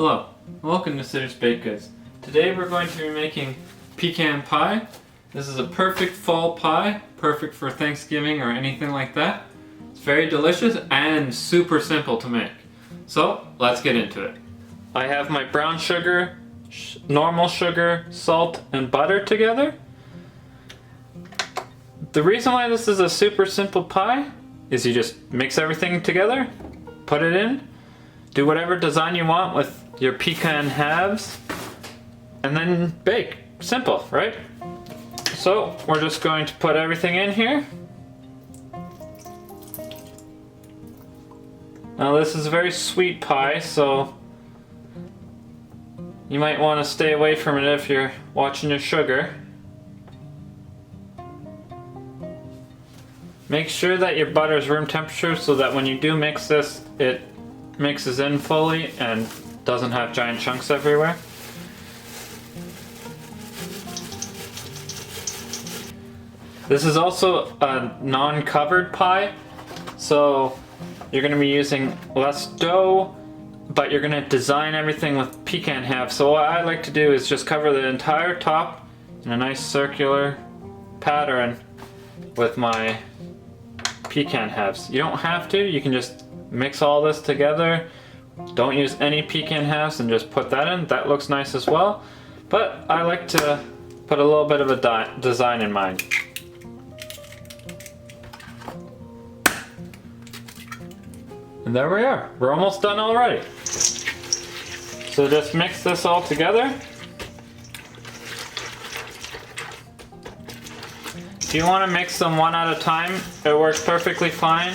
Hello, welcome to Sitter's Baked Goods. Today we're going to be making pecan pie. This is a perfect fall pie, perfect for Thanksgiving or anything like that. It's very delicious and super simple to make. So let's get into it. I have my brown sugar, normal sugar, salt, and butter together. The reason why this is a super simple pie is you just mix everything together, put it in, do whatever design you want with your pecan halves, and then bake. Simple, right? So we're just going to put everything in here. Now this is a very sweet pie, so you might want to stay away from it if you're watching your sugar. Make sure that your butter is room temperature so that when you do mix this, it mixes in fully and doesn't have giant chunks everywhere. This is also a non-covered pie, so you're going to be using less dough, but you're going to design everything with pecan halves. So what I like to do is just cover the entire top in a nice circular pattern with my pecan halves. You don't have to, you can just mix all this together. Don't use any pecan halves and just put that in. That looks nice as well. But I like to put a little bit of a design in mind. And there we are. We're almost done already. So just mix this all together. If you want to mix them one at a time, it works perfectly fine.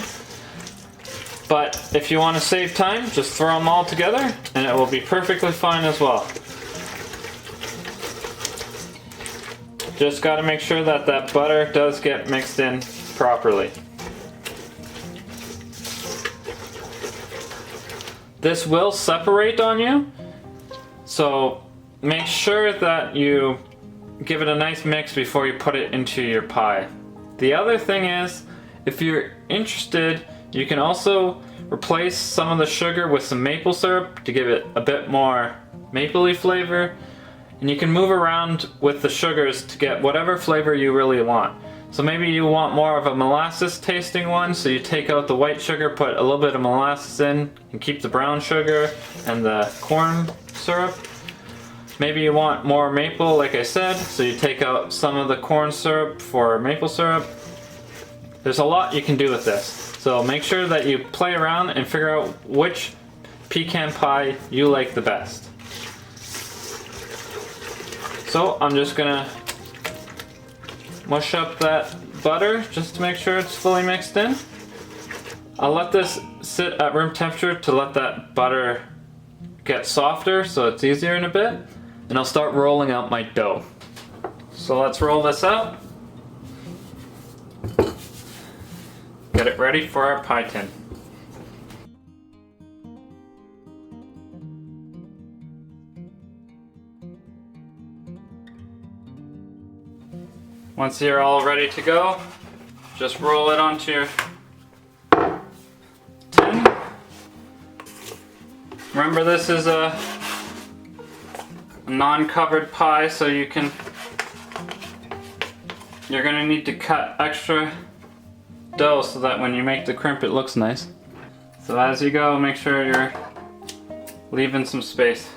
But if you want to save time, just throw them all together and it will be perfectly fine as well. Just got to make sure that that butter does get mixed in properly. This will separate on you, so make sure that you give it a nice mix before you put it into your pie. The other thing is, if you're interested, you can also replace some of the sugar with some maple syrup to give it a bit more mapley flavor. And you can move around with the sugars to get whatever flavor you really want. So maybe you want more of a molasses tasting one, so you take out the white sugar, put a little bit of molasses in, and keep the brown sugar and the corn syrup. Maybe you want more maple, like I said, so you take out some of the corn syrup for maple syrup. There's a lot you can do with this. So make sure that you play around and figure out which pecan pie you like the best. So I'm just gonna mush up that butter just to make sure it's fully mixed in. I'll let this sit at room temperature to let that butter get softer so it's easier in a bit. And I'll start rolling out my dough. So let's roll this out. Get it ready for our pie tin. Once you're all ready to go, just roll it onto your tin. Remember, this is a non-covered pie, so you're gonna need to cut extra dough so that when you make the crimp it looks nice. So as you go, make sure you're leaving some space.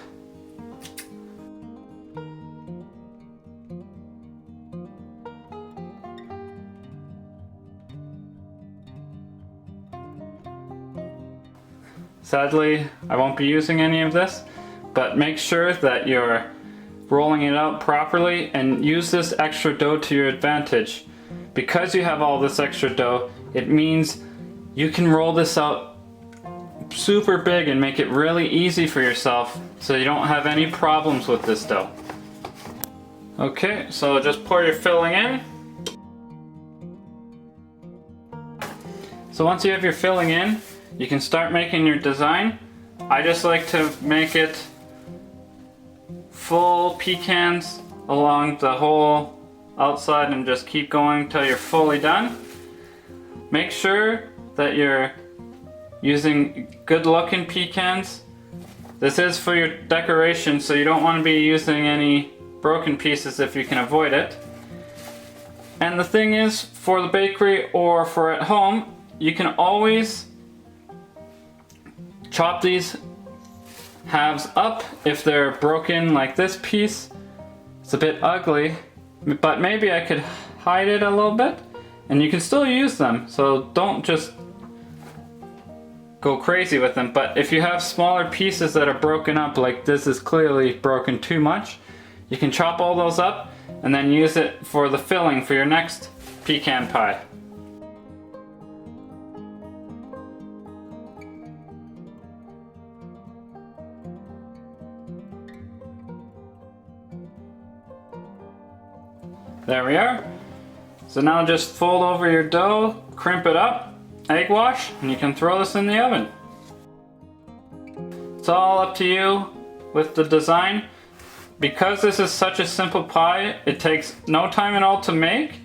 Sadly, I won't be using any of this, but make sure that you're rolling it out properly and use this extra dough to your advantage. Because you have all this extra dough, it means you can roll this out super big and make it really easy for yourself so you don't have any problems with this dough. Okay, so just pour your filling in. So once you have your filling in, you can start making your design. I just like to make it full pecans along the whole outside and just keep going till you're fully done. Make sure that you're using good looking pecans This is for your decoration, so you don't want to be using any broken pieces if you can avoid it. And the thing is, for the bakery or for at home, you can always chop these halves up if they're broken, like this piece. It's a bit ugly, but maybe I could hide it a little bit and you can still use them, so don't just go crazy with them. But if you have smaller pieces that are broken up, like this is clearly broken too much, you can chop all those up and then use it for the filling for your next pecan pie. There we are. So now just fold over your dough, crimp it up, egg wash, and you can throw this in the oven. It's all up to you with the design. Because this is such a simple pie, it takes no time at all to make.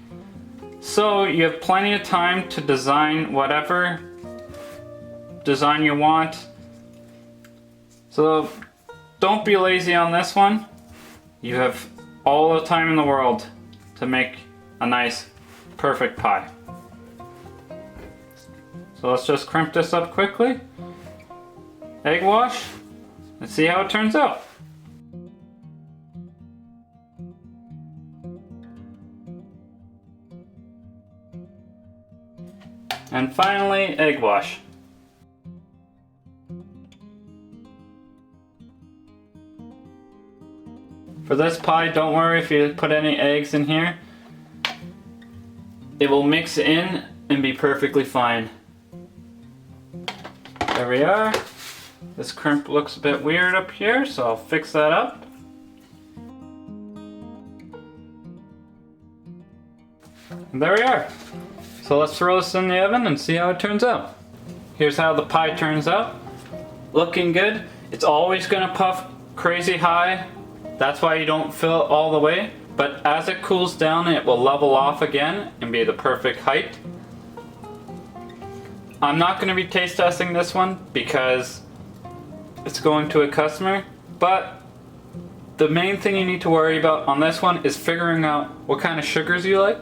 So you have plenty of time to design whatever design you want. So don't be lazy on this one. You have all the time in the world to make a nice, perfect pie. So let's just crimp this up quickly. Egg wash. Let's see how it turns out. And finally, egg wash. For this pie, don't worry if you put any eggs in here. It will mix in and be perfectly fine. There we are. This crimp looks a bit weird up here, so I'll fix that up. And there we are. So let's throw this in the oven and see how it turns out. Here's how the pie turns out. Looking good. It's always gonna puff crazy high. That's why you don't fill it all the way. But as it cools down, it will level off again and be the perfect height. I'm not gonna be taste testing this one because it's going to a customer, but the main thing you need to worry about on this one is figuring out what kind of sugars you like.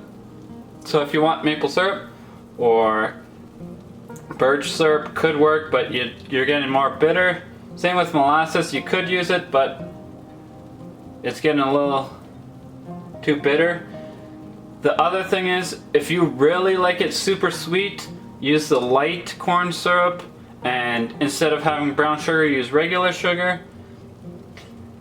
So if you want maple syrup or birch syrup could work, but you're getting more bitter. Same with molasses, you could use it, but it's getting a little too bitter. The other thing is, if you really like it super sweet, use the light corn syrup, and instead of having brown sugar, use regular sugar.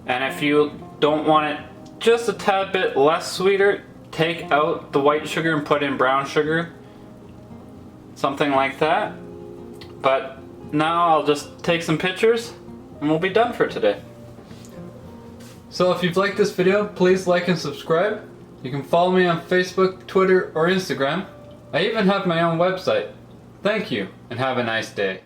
And if you don't want it just a tad bit less sweeter, take out the white sugar and put in brown sugar. Something like that. But now I'll just take some pictures and we'll be done for today. So if you've liked this video, please like and subscribe. You can follow me on Facebook, Twitter, or Instagram. I even have my own website. Thank you, and have a nice day.